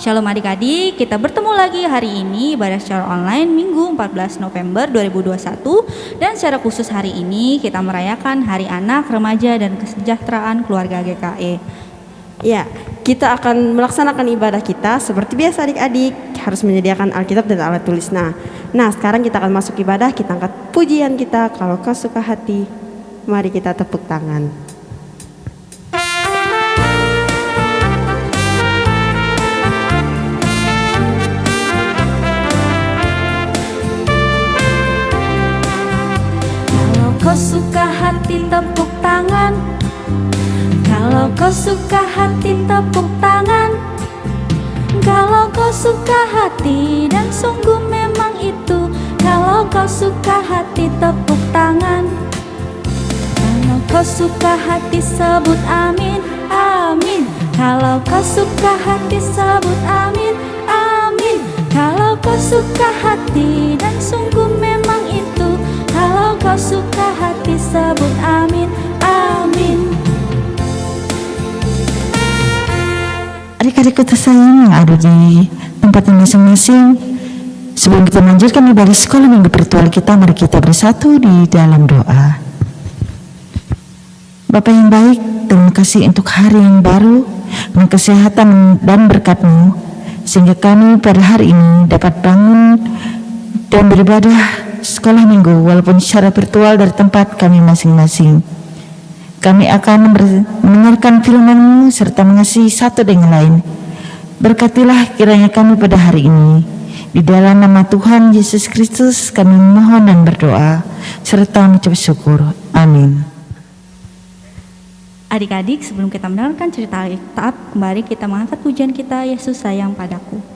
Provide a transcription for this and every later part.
Shalom adik-adik, kita bertemu lagi hari ini ibadah secara online Minggu 14 November 2021. Dan secara khusus hari ini kita merayakan Hari Anak, Remaja, dan Kesejahteraan Keluarga GKE. Ya, kita akan melaksanakan ibadah kita seperti biasa adik-adik. Harus menyediakan Alkitab dan alat tulis. Nah, sekarang kita akan masuk ibadah. Kita angkat pujian kita. Kalau kau suka hati, mari kita tepuk tangan. Kau suka hati tepuk tangan. Kalau kau suka hati tepuk tangan. Kalau kau suka hati dan sungguh memang itu. Kalau kau suka hati tepuk tangan. Kalau kau suka hati sebut amin, amin. Kalau kau suka hati sebut amin, amin. Kalau kau suka hati dan sungguh memang itu. Kalau kau suka hati sebut amin, amin. Adik-adikku tersayang yang ada di tempatnya masing-masing, sebelum kita melanjutkan ibadah sekolah minggu virtual kita, mari kita bersatu di dalam doa. Bapa yang baik, terima kasih untuk hari yang baru, dengan kesehatan dan berkat-Mu, sehingga kami pada hari ini dapat bangun dan beribadah sekolah minggu walaupun secara virtual dari tempat kami masing-masing. Kami akan mendengarkan firman-Mu serta mengasihi satu dengan lain. Berkatilah kiranya kami pada hari ini. Di dalam nama Tuhan Yesus Kristus kami mohon dan berdoa serta mengucap syukur. Amin. Adik-adik, sebelum kita mendengarkan cerita Alkitab, kembali kita mengangkat pujian kita, Yesus sayang padaku.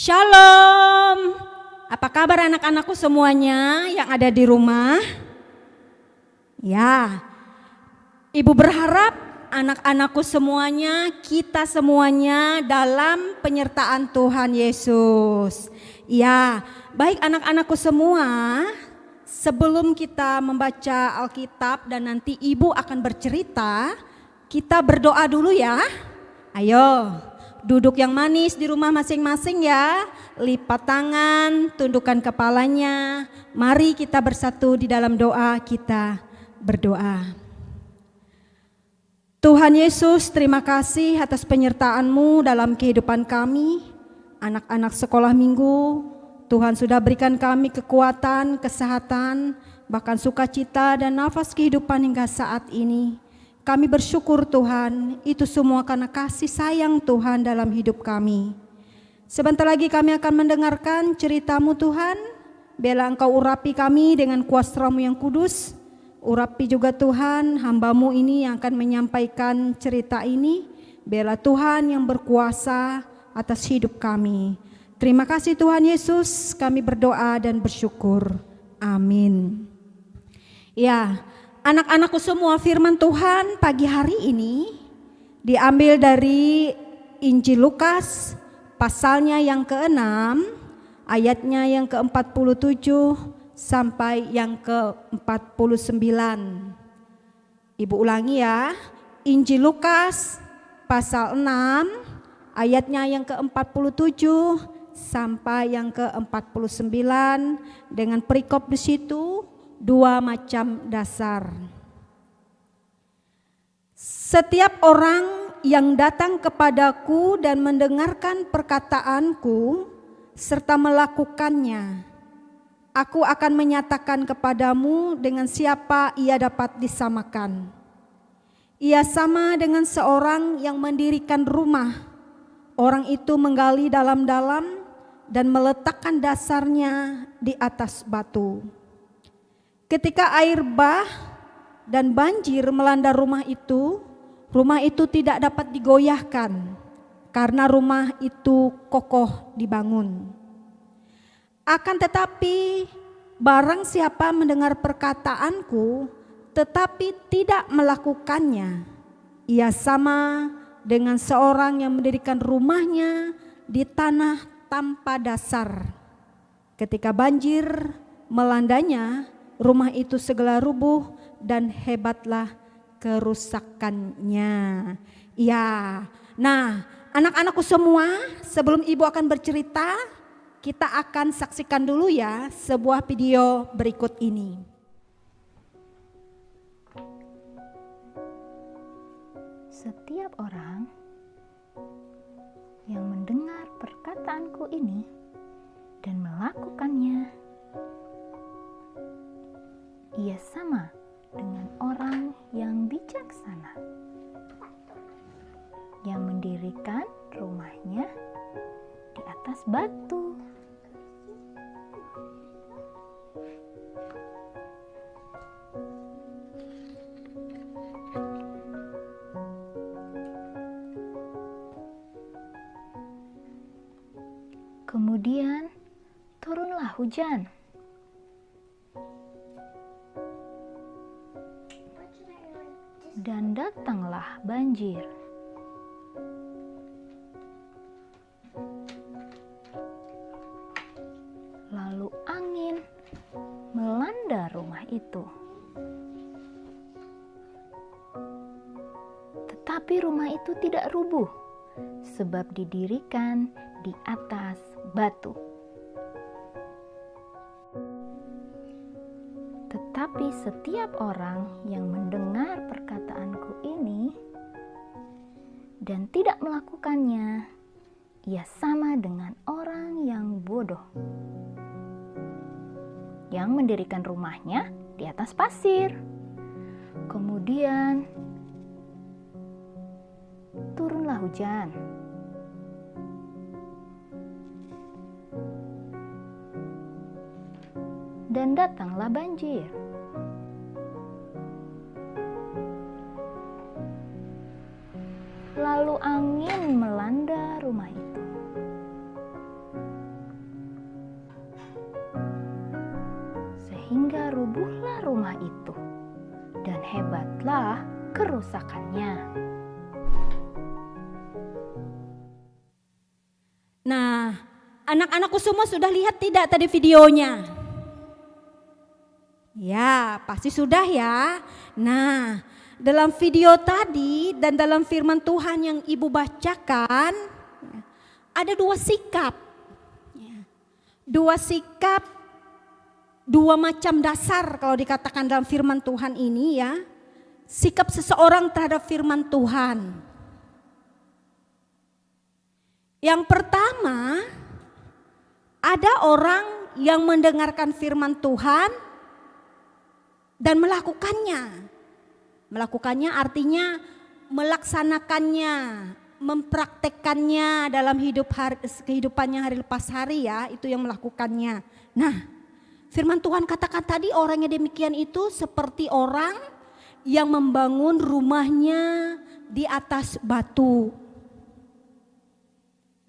Shalom, apa kabar anak-anakku semuanya yang ada di rumah? Ya, Ibu berharap anak-anakku semuanya, kita semuanya dalam penyertaan Tuhan Yesus. Ya, baik anak-anakku semua, sebelum kita membaca Alkitab dan nanti Ibu akan bercerita, kita berdoa dulu ya. Ayo. Duduk yang manis di rumah masing-masing ya, lipat tangan, tundukkan kepalanya. Mari kita bersatu di dalam doa, kita berdoa. Tuhan Yesus, terima kasih atas penyertaan-Mu dalam kehidupan kami, anak-anak sekolah minggu. Tuhan sudah berikan kami kekuatan, kesehatan, bahkan sukacita dan nafas kehidupan hingga saat ini. Kami bersyukur Tuhan, itu semua karena kasih sayang Tuhan dalam hidup kami. Sebentar lagi kami akan mendengarkan cerita-Mu Tuhan. Biarlah Engkau urapi kami dengan kuasa-Mu yang kudus. Urapi juga Tuhan hamba-Mu ini yang akan menyampaikan cerita ini. Biarlah Tuhan yang berkuasa atas hidup kami. Terima kasih Tuhan Yesus, kami berdoa dan bersyukur. Amin. Ya, anak-anakku semua, firman Tuhan pagi hari ini diambil dari Injil Lukas pasalnya yang ke-6, ayatnya yang ke-47 sampai yang ke-49. Ibu ulangi ya, Injil Lukas pasal 6, ayatnya yang ke-47 sampai yang ke-49 dengan perikop di situ. Dua macam dasar. Setiap orang yang datang kepadaku dan mendengarkan perkataanku serta melakukannya, aku akan menyatakan kepadamu dengan siapa ia dapat disamakan. Ia sama dengan seorang yang mendirikan rumah. Orang itu menggali dalam-dalam dan meletakkan dasarnya di atas batu. Ketika air bah dan banjir melanda rumah itu tidak dapat digoyahkan karena rumah itu kokoh dibangun. Akan tetapi barang siapa mendengar perkataanku tetapi tidak melakukannya, ia sama dengan seorang yang mendirikan rumahnya di tanah tanpa dasar. Ketika banjir melandanya, rumah itu segera rubuh dan hebatlah kerusakannya. Ya, nah anak-anakku semua, sebelum ibu akan bercerita, kita akan saksikan dulu ya sebuah video berikut ini. Setiap orang yang mendengar perkataanku ini dan melakukannya, ia sama dengan orang yang bijaksana yang mendirikan rumahnya di atas batu. Kemudian turunlah hujan. Dan datanglah banjir. Lalu angin melanda rumah itu. Tetapi rumah itu tidak rubuh, sebab didirikan di atas batu. Tetapi setiap orang yang mendengar perkataanku ini dan tidak melakukannya, ia sama dengan orang yang bodoh, yang mendirikan rumahnya di atas pasir. Kemudian turunlah hujan. Dan datanglah banjir. Lalu angin melanda rumah itu. Sehingga rubuhlah rumah itu, dan hebatlah kerusakannya. Nah, anak-anakku semua sudah lihat tidak tadi videonya? Ya, pasti sudah ya. Nah, dalam video tadi dan dalam firman Tuhan yang ibu bacakan, ada dua sikap. Dua sikap, dua macam dasar kalau dikatakan dalam firman Tuhan ini ya. Sikap seseorang terhadap firman Tuhan. Yang pertama, ada orang yang mendengarkan firman Tuhan dan melakukannya. Melakukannya artinya melaksanakannya, mempraktekkannya dalam kehidupannya hari lepas hari ya, itu yang melakukannya. Nah, firman Tuhan katakan tadi orang yang demikian itu seperti orang yang membangun rumahnya di atas batu.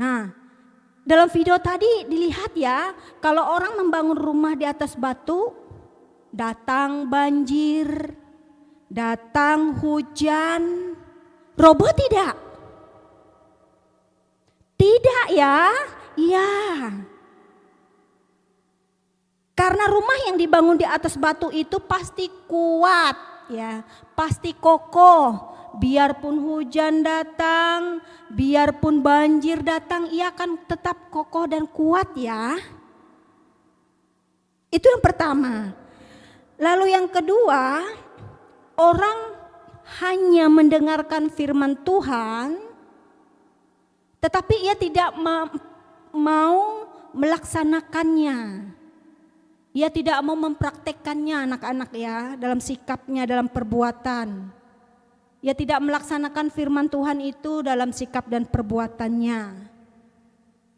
Nah, dalam video tadi dilihat ya, kalau orang membangun rumah di atas batu, datang banjir, datang hujan, roboh tidak? Tidak ya, iya. Karena rumah yang dibangun di atas batu itu pasti kuat ya, pasti kokoh. Biarpun hujan datang, biarpun banjir datang, ia akan tetap kokoh dan kuat ya. Itu yang pertama. Lalu yang kedua, orang hanya mendengarkan firman Tuhan, tetapi ia tidak mau melaksanakannya. Ia tidak mau mempraktekkannya anak-anak ya, dalam sikapnya, dalam perbuatan. Ia tidak melaksanakan firman Tuhan itu dalam sikap dan perbuatannya.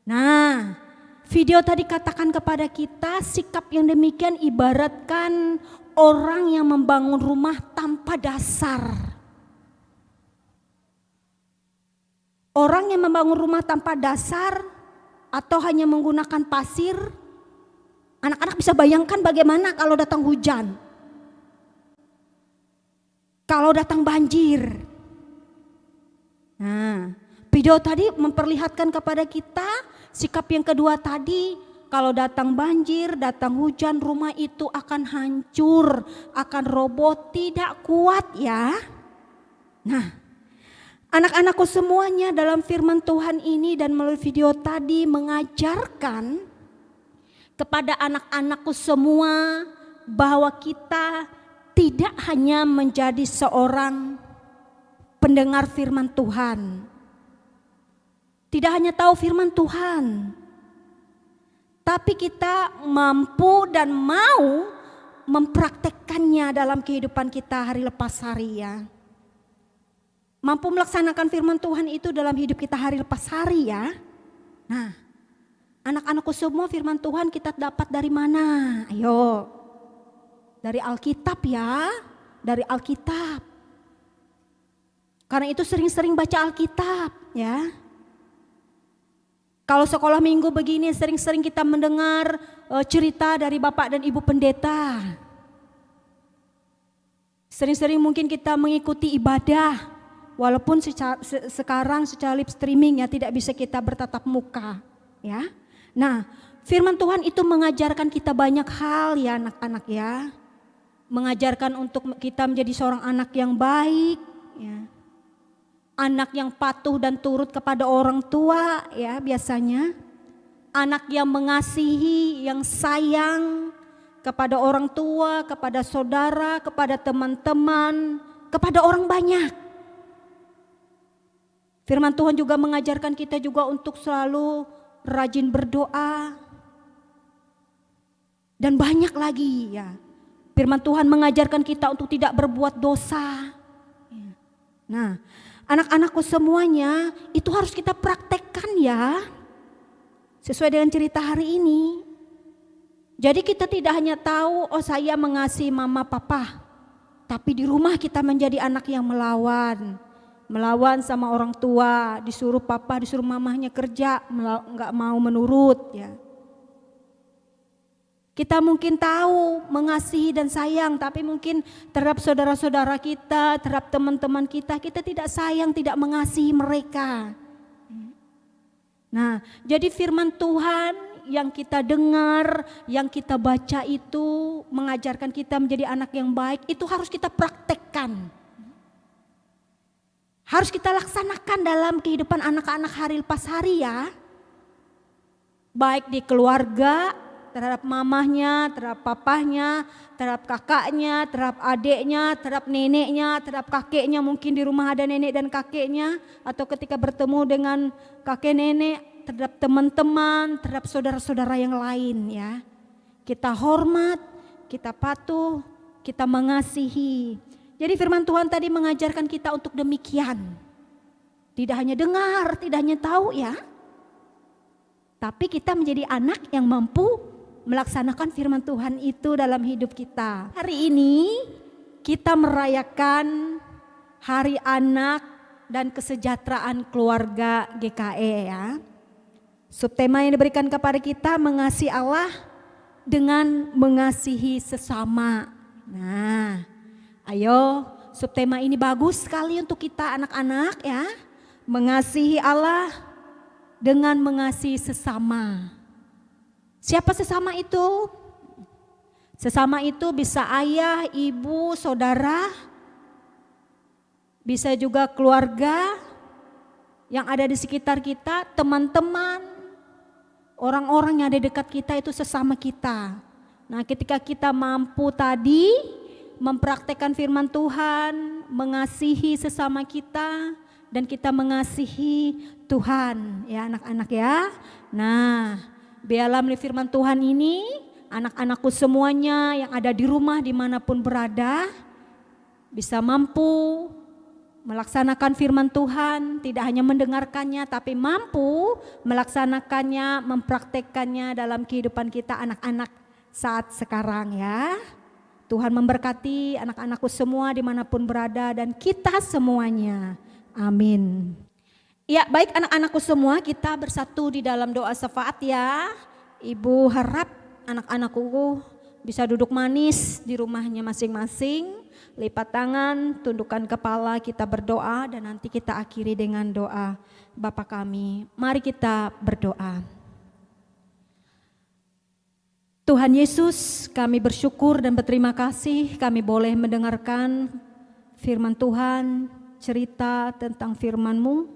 Nah, video tadi katakan kepada kita, sikap yang demikian ibaratkan orang yang membangun rumah tanpa dasar. Orang yang membangun rumah tanpa dasar atau hanya menggunakan pasir, anak-anak bisa bayangkan bagaimana kalau datang hujan, kalau datang banjir. Nah, video tadi memperlihatkan kepada kita sikap yang kedua tadi, kalau datang banjir, datang hujan, rumah itu akan hancur, akan roboh, tidak kuat ya. Nah, anak-anakku semuanya dalam firman Tuhan ini dan melalui video tadi mengajarkan kepada anak-anakku semua bahwa kita tidak hanya menjadi seorang pendengar firman Tuhan, tidak hanya tahu firman Tuhan, tapi kita mampu dan mau mempraktekkannya dalam kehidupan kita hari lepas hari ya. Mampu melaksanakan firman Tuhan itu dalam hidup kita hari lepas hari ya. Nah, anak-anakku semua, firman Tuhan kita dapat dari mana? Ayo, dari Alkitab ya, dari Alkitab. Karena itu sering-sering baca Alkitab ya. Kalau sekolah minggu begini sering-sering kita mendengar cerita dari Bapak dan Ibu Pendeta. Sering-sering mungkin kita mengikuti ibadah. Walaupun sekarang secara live streaming ya, tidak bisa kita bertatap muka ya. Nah, firman Tuhan itu mengajarkan kita banyak hal ya anak-anak ya. Mengajarkan untuk kita menjadi seorang anak yang baik ya. Anak yang patuh dan turut kepada orang tua ya biasanya. Anak yang mengasihi, yang sayang kepada orang tua, kepada saudara, kepada teman-teman, kepada orang banyak. Firman Tuhan juga mengajarkan kita juga untuk selalu rajin berdoa. Dan banyak lagi ya. Firman Tuhan mengajarkan kita untuk tidak berbuat dosa. Nah, anak-anakku semuanya itu harus kita praktekkan ya. Sesuai dengan cerita hari ini. Jadi kita tidak hanya tahu, oh saya mengasihi mama papa. Tapi di rumah kita menjadi anak yang melawan. Melawan sama orang tua, disuruh papa, disuruh mamahnya kerja, nggak mau menurut ya. Kita mungkin tahu mengasihi dan sayang, tapi mungkin terhadap saudara-saudara kita, terhadap teman-teman kita tidak sayang, tidak mengasihi mereka. Nah, jadi firman Tuhan yang kita dengar, yang kita baca itu mengajarkan kita menjadi anak yang baik, itu harus kita praktekkan. Harus kita laksanakan dalam kehidupan anak-anak hari lepas hari ya. Baik di keluarga, terhadap mamahnya, terhadap papahnya, terhadap kakaknya, terhadap adiknya, terhadap neneknya, terhadap kakeknya. Mungkin di rumah ada nenek dan kakeknya. Atau ketika bertemu dengan kakek nenek, terhadap teman-teman, terhadap saudara-saudara yang lain ya. Kita hormat, kita patuh, kita mengasihi. Jadi firman Tuhan tadi mengajarkan kita untuk demikian. Tidak hanya dengar, tidak hanya tahu ya. Tapi kita menjadi anak yang mampu melaksanakan firman Tuhan itu dalam hidup kita. Hari ini kita merayakan Hari Anak dan Kesejahteraan Keluarga GKE ya. Subtema yang diberikan kepada kita mengasihi Allah dengan mengasihi sesama. Nah, ayo, subtema ini bagus sekali untuk kita anak-anak ya. Mengasihi Allah dengan mengasihi sesama. Siapa sesama itu? Sesama itu bisa ayah, ibu, saudara. Bisa juga keluarga yang ada di sekitar kita, teman-teman. Orang-orang yang ada di dekat kita itu sesama kita. Nah, ketika kita mampu tadi mempraktekkan firman Tuhan, mengasihi sesama kita, dan kita mengasihi Tuhan, ya anak-anak ya. Nah, biarlah melalui firman Tuhan ini, anak-anakku semuanya yang ada di rumah dimanapun berada, bisa mampu melaksanakan firman Tuhan, tidak hanya mendengarkannya, tapi mampu melaksanakannya, mempraktekkannya dalam kehidupan kita anak-anak saat sekarang ya. Tuhan memberkati anak-anakku semua dimanapun berada dan kita semuanya. Amin. Ya, baik anak-anakku semua, kita bersatu di dalam doa syafaat ya. Ibu harap anak-anakku bisa duduk manis di rumahnya masing-masing, lipat tangan, tundukkan kepala, kita berdoa dan nanti kita akhiri dengan doa Bapa kami. Mari kita berdoa. Tuhan Yesus, kami bersyukur dan berterima kasih kami boleh mendengarkan firman Tuhan, cerita tentang firman-Mu,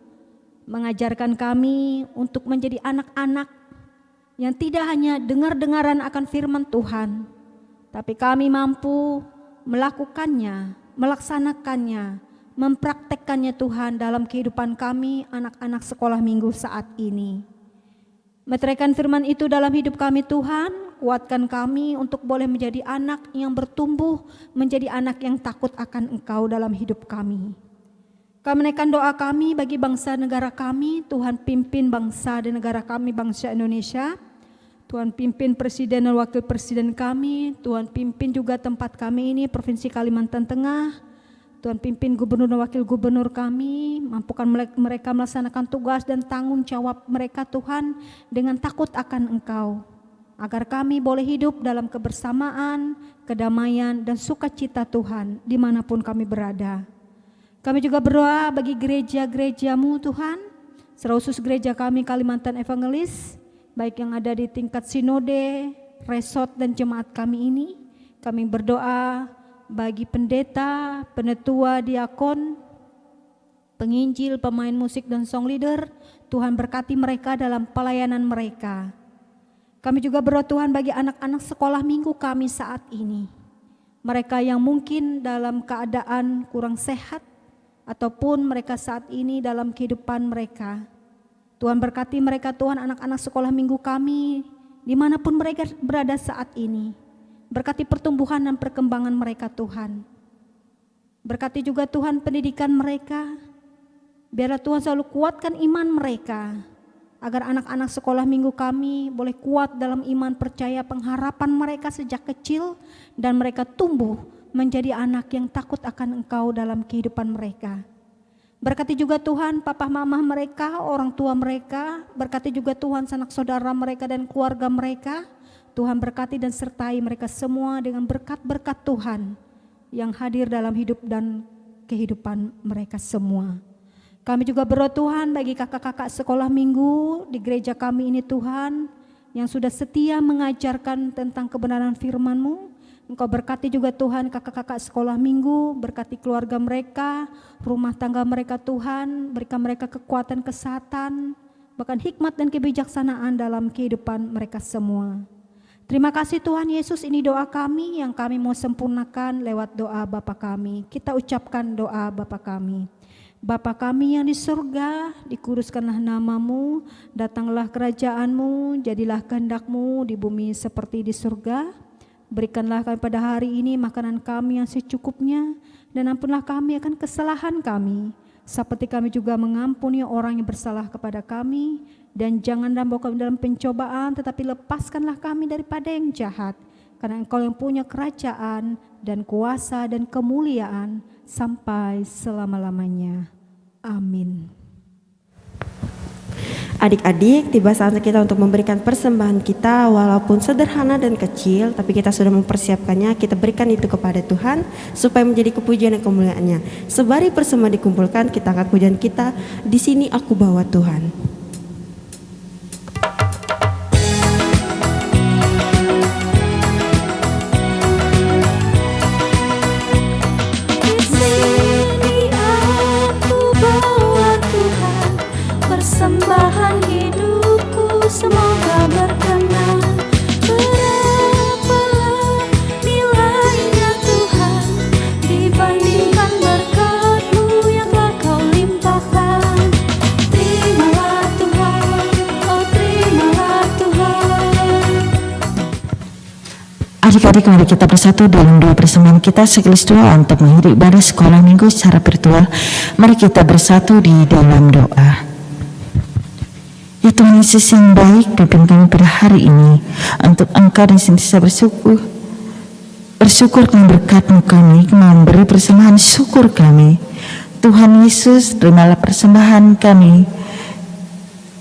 mengajarkan kami untuk menjadi anak-anak yang tidak hanya dengar-dengaran akan firman Tuhan, tapi kami mampu melakukannya, melaksanakannya, mempraktekkannya Tuhan dalam kehidupan kami anak-anak sekolah minggu saat ini. Meteraikan firman itu dalam hidup kami Tuhan, kuatkan kami untuk boleh menjadi anak yang bertumbuh, menjadi anak yang takut akan Engkau dalam hidup kami. Kami menaikkan doa kami bagi bangsa negara kami, Tuhan pimpin bangsa dan negara kami, bangsa Indonesia. Tuhan pimpin presiden dan wakil presiden kami, Tuhan pimpin juga tempat kami ini, Provinsi Kalimantan Tengah. Tuhan pimpin gubernur dan wakil gubernur kami, mampukan mereka melaksanakan tugas dan tanggung jawab mereka Tuhan dengan takut akan Engkau. Agar kami boleh hidup dalam kebersamaan, kedamaian dan sukacita Tuhan dimanapun kami berada. Kami juga berdoa bagi gereja-gereja-Mu Tuhan, serausus gereja kami Kalimantan Evangelis, baik yang ada di tingkat sinode, resort dan jemaat kami ini. Kami berdoa bagi pendeta, penetua, diakon, penginjil, pemain musik dan song leader. Tuhan berkati mereka dalam pelayanan mereka. Kami juga berdoa Tuhan bagi anak-anak sekolah minggu kami saat ini. Mereka yang mungkin dalam keadaan kurang sehat, ataupun mereka saat ini dalam kehidupan mereka. Tuhan berkati mereka Tuhan, anak-anak sekolah minggu kami dimanapun mereka berada saat ini. Berkati pertumbuhan dan perkembangan mereka Tuhan. Berkati juga Tuhan pendidikan mereka. Biarlah Tuhan selalu kuatkan iman mereka, agar anak-anak sekolah minggu kami boleh kuat dalam iman, percaya, pengharapan mereka sejak kecil, dan mereka tumbuh menjadi anak yang takut akan Engkau dalam kehidupan mereka. Berkati juga Tuhan papa mama mereka, orang tua mereka. Berkati juga Tuhan sanak saudara mereka dan keluarga mereka. Tuhan berkati dan sertai mereka semua dengan berkat-berkat Tuhan yang hadir dalam hidup dan kehidupan mereka semua. Kami juga berdoa Tuhan bagi kakak-kakak sekolah minggu di gereja kami ini Tuhan, yang sudah setia mengajarkan tentang kebenaran firman-Mu. Engkau berkati juga Tuhan kakak-kakak sekolah minggu, berkati keluarga mereka, rumah tangga mereka Tuhan, berikan mereka kekuatan, kesehatan, bahkan hikmat dan kebijaksanaan dalam kehidupan mereka semua. Terima kasih Tuhan Yesus, ini doa kami yang kami mau sempurnakan lewat doa Bapa kami. Kita ucapkan doa Bapa kami. Bapa kami yang di surga, dikuduskanlah nama-Mu, datanglah kerajaan-Mu, jadilah kehendak-Mu di bumi seperti di surga. Berikanlah kami pada hari ini makanan kami yang secukupnya, dan ampunlah kami akan kesalahan kami, seperti kami juga mengampuni orang yang bersalah kepada kami. Dan jangan bawa kami dalam pencobaan, tetapi lepaskanlah kami daripada yang jahat. Karena Engkau yang punya kerajaan dan kuasa dan kemuliaan sampai selama-lamanya. Amin. Adik-adik, tiba saatnya kita untuk memberikan persembahan kita, walaupun sederhana dan kecil, tapi kita sudah mempersiapkannya. Kita berikan itu kepada Tuhan supaya menjadi kepujian dan kemuliaannya. Sebari persembahan dikumpulkan, kita angkat pujian kita, di sini aku bawa Tuhan. Persembahan hidupku semoga berkenan. Berapalah nilainya Tuhan dibandingkan berkat Adik-adik, mari kita bersatu dalam doa persembahan kita sekaligus doa untuk mengakhiri ibadah sekolah minggu secara virtual. Mari kita bersatu di dalam doa. Ya Tuhan Yesus yang baik, pimpin kami pada hari ini untuk Engkau dan senantiasa bersyukur dan berkat-Mu kami memberi persembahan syukur kami. Tuhan Yesus, terimalah persembahan kami.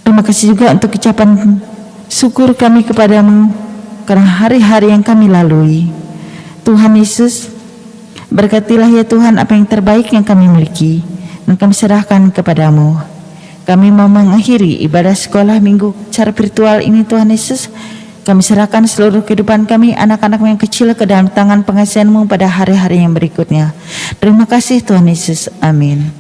Terima kasih juga untuk ucapan syukur kami kepadamu karena hari-hari yang kami lalui. Tuhan Yesus, berkatilah ya Tuhan apa yang terbaik yang kami miliki dan kami serahkan kepadamu. Kami mau mengakhiri ibadah sekolah minggu secara virtual ini Tuhan Yesus. Kami serahkan seluruh kehidupan kami, anak-anak yang kecil ke dalam tangan pengasihan-Mu pada hari-hari yang berikutnya. Terima kasih Tuhan Yesus. Amin.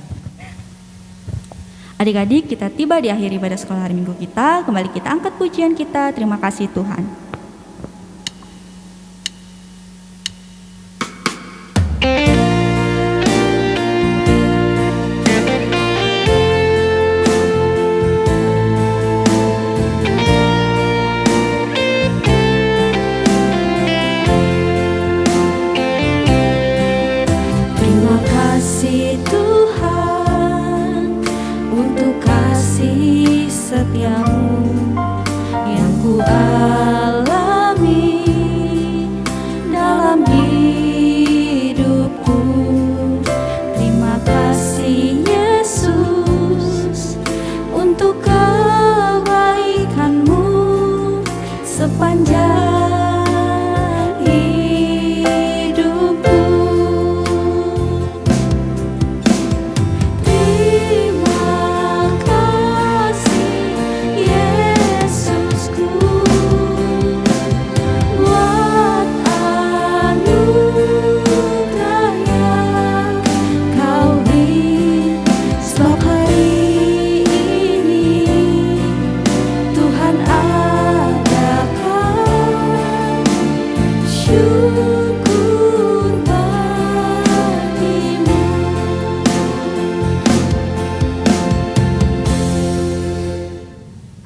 Adik-adik, kita tiba di akhir ibadah sekolah hari minggu kita. Kembali kita angkat pujian kita. Terima kasih Tuhan. Terima kasih Tuhan untuk kasih setiamu yang ku alami dalam hidupku. Terima kasih Yesus untuk kebaikan-Mu sepanjang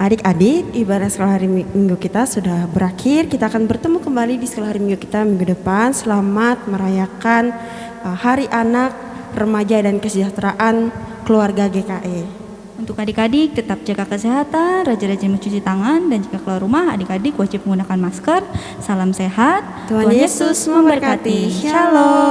Adik-adik, ibadah sekolah hari minggu kita sudah berakhir. Kita akan bertemu kembali di sekolah hari minggu kita minggu depan. Selamat merayakan Hari Anak, Remaja dan Kesejahteraan Keluarga GKE. Untuk adik-adik tetap jaga kesehatan, rajin-rajin mencuci tangan, dan jika keluar rumah adik-adik wajib menggunakan masker. Salam sehat, Tuhan Yesus memberkati. Shalom.